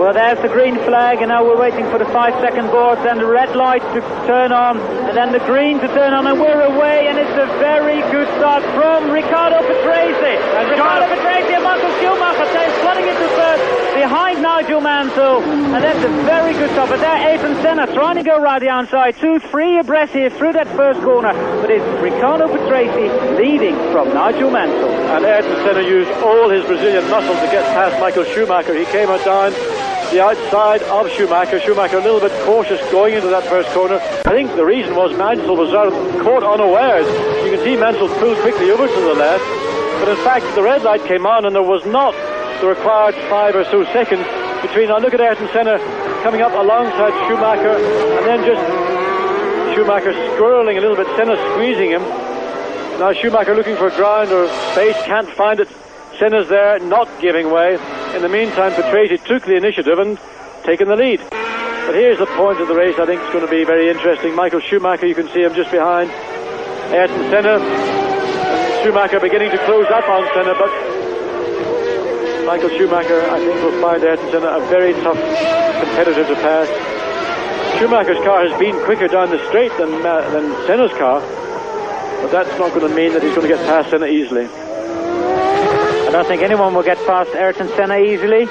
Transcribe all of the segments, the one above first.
Well, there's the green flag, and now we're waiting for the 5-second board, then the red light to turn on, and then the green to turn on, and we're away, and it's a very good start from Riccardo Patrese. And Riccardo Patrese and Michael Schumacher flooding into first, behind Nigel Mansell, and that's a very good stop. But there, Ayrton Senna trying to go right the outside, 2-3 abreast here through that first corner, but it's Riccardo Patrese leading from Nigel Mansell. And Ayrton Senna used all his Brazilian muscle to get past Michael Schumacher. He came down the outside of Schumacher. Schumacher a little bit cautious going into that first corner. I think the reason was Mansell was caught unawares. You can see Mansell pulled quickly over to the left, but in fact the red light came on and there was not the required 5 or so seconds between. Now look at Ayrton Senna coming up alongside Schumacher, and then just Schumacher squirreling a little bit, Senna squeezing him. Now Schumacher looking for ground or space, can't find it. Senna's there, not giving way. In the meantime, Patrese took the initiative and taken the lead. But here's the point of the race. I think it's going to be very interesting. Michael Schumacher, you can see him just behind Ayrton Senna. And Schumacher beginning to close up on Senna, but Michael Schumacher, I think, will find Ayrton Senna a very tough competitor to pass. Schumacher's car has been quicker down the straight than Senna's car, but that's not going to mean that he's going to get past Senna easily. I don't think anyone will get past Ayrton Senna easily.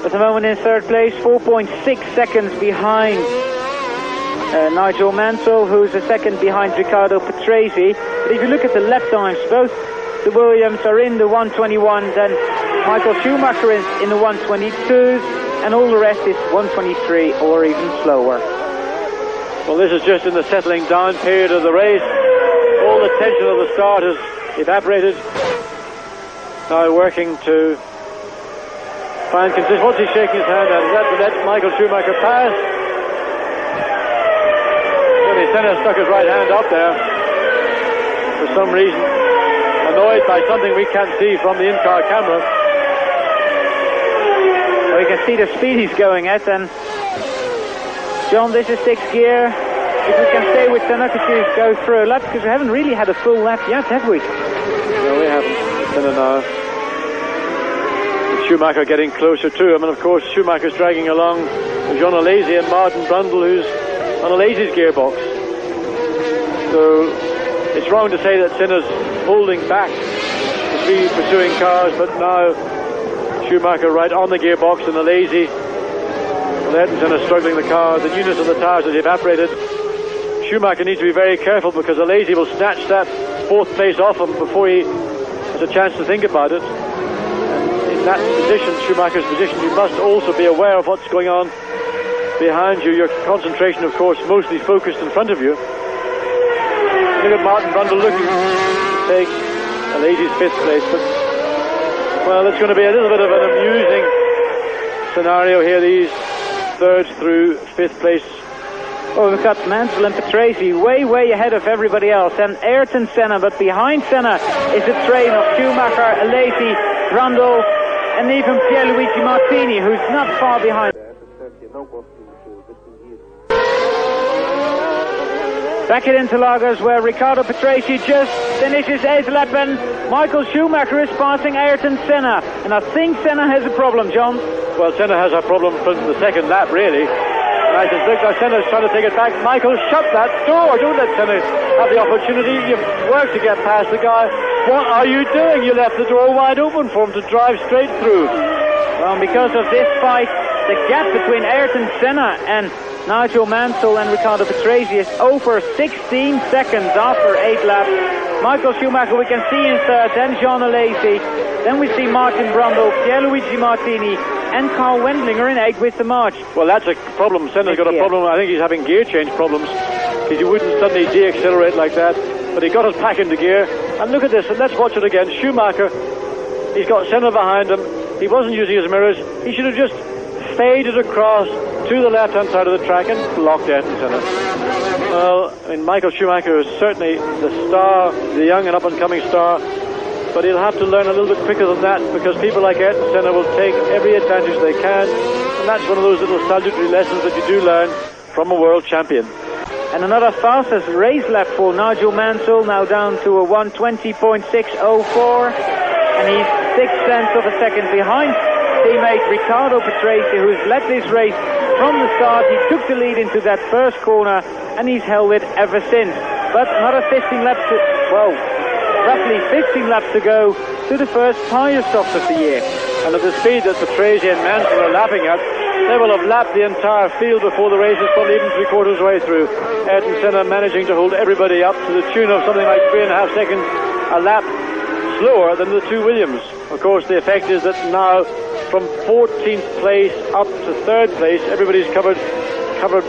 At the moment in third place, 4.6 seconds behind Nigel Mansell, who's a second behind Riccardo Patrese. But if you look at the lap times, both the Williams are in the 121s, and Michael Schumacher is in the 122s, and all the rest is 123 or even slower. Well, this is just in the settling down period of the race. All the tension of the start has evaporated. Now working to find consistency. What's he shaking his hand at? Is that to let Michael Schumacher pass? Well, Senna stuck his right hand up there for some reason, annoyed by something we can't see from the in-car camera. Well, you can see the speed he's going at, and John, this is 6th gear. If we can stay with Senna to go through a lap, because we haven't really had a full lap yet, have we? No, we haven't. Senna now. Schumacher getting closer to him, and of course Schumacher's dragging along Jean Alesi and Martin Brundle, who's on Alesi's gearbox. So it's wrong to say that Senna's holding back the three pursuing cars, but now Schumacher right on the gearbox, and Alesi and Ayrton Senna struggling the car. The newness of the tires has evaporated. Schumacher needs to be very careful, because Alesi will snatch that 4th place off him before he has a chance to think about it. In that position, Schumacher's position, you must also be aware of what's going on behind you. Your concentration, of course, mostly focused in front of you. Look at Martin Brundle looking to take Alesi's 5th place, but well, it's going to be a little bit of an amusing scenario here, these 3rd through 5th place. Oh, we've got Mansell and Patrese way ahead of everybody else, and Ayrton Senna, but behind Senna is a train of Schumacher, Alesi, Brundle, and even Pierluigi Martini, who's not far behind. Back at Interlagos, where Riccardo Patrese just finishes 8th lap, and Michael Schumacher is passing Ayrton Senna. And I think Senna has a problem, John. Well, Senna has a problem from the 2nd lap, really. And I just think that Senna's trying to take it back. Michael, shut that door. Don't let Senna have the opportunity. You've worked to get past the guy. What are you doing? You left the door wide open for him to drive straight through. Well, because of this fight, the gap between Ayrton Senna and Nigel Mansell and Riccardo Patrese is over 16 seconds after 8 laps. Michael Schumacher we can see in 3rd, then Jean Alesi, then we see Martin Brundle, Pierluigi Martini, and Carl Wendlinger in 8th with the march. Well, that's a problem. Senna's got a problem. I think he's having gear change problems, because he wouldn't suddenly de-accelerate like that. But he got us back into gear. And look at this, and let's watch it again. Schumacher, he's got Senna behind him. He wasn't using his mirrors. He should have just faded across to the left-hand side of the track and blocked Ayrton Senna. Well, I mean, Michael Schumacher is certainly the star, the young and up-and-coming star, but he'll have to learn a little bit quicker than that, because people like Ayrton Senna will take every advantage they can, and that's one of those little salutary lessons that you do learn from a world champion. And another fastest race lap for Nigel Mansell, now down to a 120.604, and he's 6 tenths of a second behind teammate Riccardo Patrese, who's led this race from the start. He took the lead into that first corner, and he's held it ever since. But another 15 laps to, well, roughly 15 laps to go to the first tyre stops of the year. And at the speed that Patrese and Mansell are lapping at, they will have lapped the entire field before the race is probably even 3/4 way through. Ayrton Senna managing to hold everybody up to the tune of something like 3.5 seconds a lap slower than the two Williams. Of course, the effect is that now from 14th place up to 3rd place, everybody's covered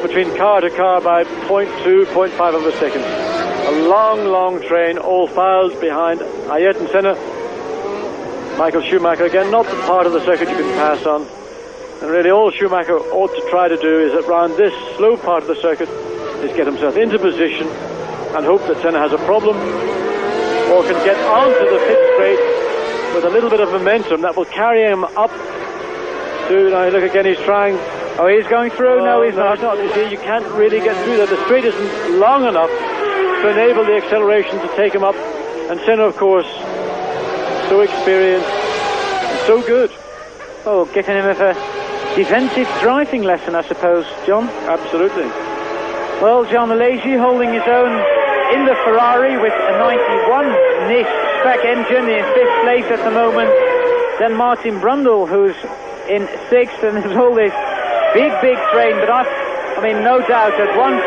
between car to car by 0.2, 0.5 of a second. A long train, all files behind Ayrton Senna. Michael Schumacher, again, not the part of the circuit you can pass on. And really all Schumacher ought to try to do is around this slow part of the circuit is get himself into position and hope that Senna has a problem or can get onto the pit straight with a little bit of momentum that will carry him up to, now look again, he's trying. Oh, he's going through? No, he's not. You see, you can't really get through that. The straight isn't long enough to enable the acceleration to take him up. And Senna, of course, so experienced and so good. Oh, getting him a defensive driving lesson, I suppose, John. Absolutely. Well, John Alesi holding his own in the Ferrari with a 91 NIS spec engine in 5th place at the moment. Then Martin Brundle, who's in 6th, and there's all this big train. But I mean, no doubt that once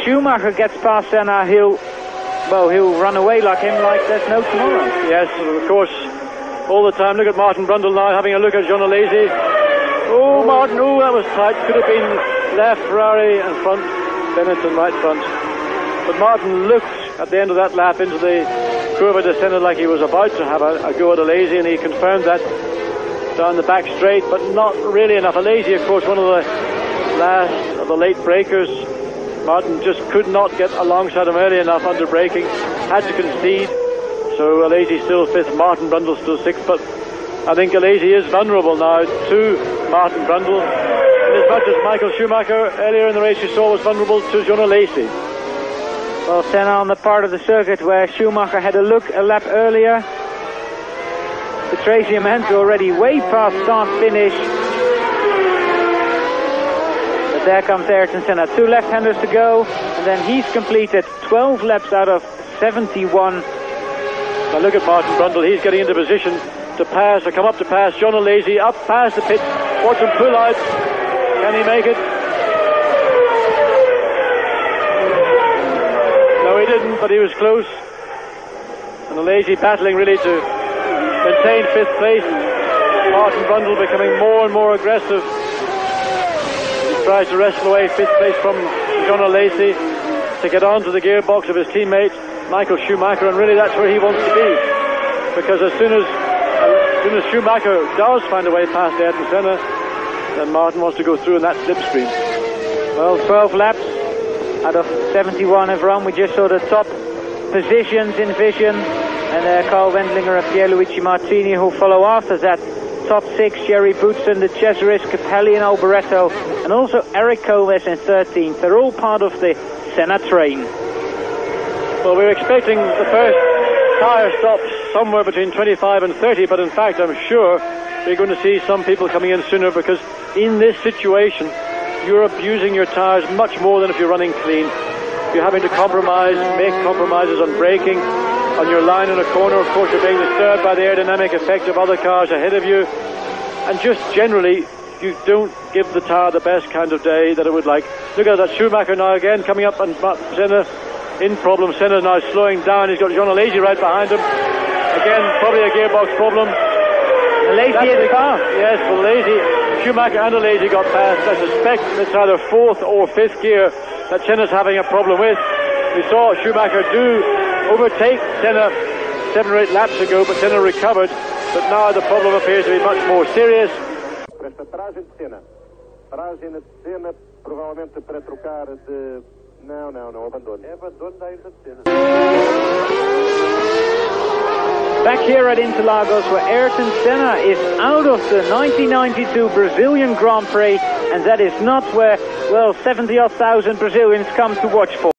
Schumacher gets past Senna, he'll run away like him like there's no tomorrow. Yes, of course, all the time. Look at Martin Brundle now having a look at John Alesi. Oh, Martin, oh, that was tight. Could have been left Ferrari and front, Benetton right front. But Martin looked at the end of that lap into the Curva de Senna like he was about to have a go at Alesi, and he confirmed that down the back straight, but not really enough. Alesi, of course, one of the last of the late breakers. Martin just could not get alongside him early enough under braking, had to concede. So Alesi still 5th, Martin Brundle still 6th, but I think Alesi is vulnerable now to Martin Brundle, and as much as Michael Schumacher earlier in the race you saw was vulnerable to John Alesi. Well, Senna on the part of the circuit where Schumacher had a look a lap earlier. Patrese and Mansell already way past start-finish. But there comes Ayrton Senna. 2 left-handers to go, and then he's completed 12 laps out of 71. Now look at Martin Brundle. He's getting into position to pass, or come up to pass John Alesi, up past the pit. Watch him pull out. Can he make it? No, he didn't, but he was close. And Alesi battling really to maintain 5th place. Martin Brundle becoming more and more aggressive. He tries to wrestle away 5th place from John Alesi to get onto the gearbox of his teammate Michael Schumacher, and really that's where he wants to be, because as soon as Schumacher does find a way past Ayrton Senna, then Martin wants to go through in that slipstream. Well, 12 laps out of 71 have run. We just saw the top positions in vision, and Carl Wendlinger and Pierluigi Martini who follow after that. Top 6, Jerry Boutsen, the Cesaris, Capelli and Alboreto, and also Eric Coves in 13th. They're all part of the Senna train. Well, we're expecting the first tyre stops somewhere between 25 and 30, but in fact I'm sure we're going to see some people coming in sooner, because in this situation you're abusing your tyres much more than if you're running clean. You're having to compromise, make compromises on braking, on your line in a corner. Of course, you're being disturbed by the aerodynamic effect of other cars ahead of you, and just generally you don't give the tyre the best kind of day that it would like. Look at that Schumacher now again coming up, and Senna in problem. Senna now slowing down. He's got John Alesi right behind him. Again, probably a gearbox problem. Alesi in the car. Yes, well, Schumacher and Alesi got past. I suspect it's either 4th or 5th gear that Senna's having a problem with. We saw Schumacher do overtake Senna 7 or 8 laps ago, but Senna recovered. But now the problem appears to be much more serious. Não, abandono. É abandono da Ayrton Senna. Back here at Interlagos, where Ayrton Senna is out of the 1992 Brazilian Grand Prix, and that is not where, well, 70,000 Brazilians come to watch for.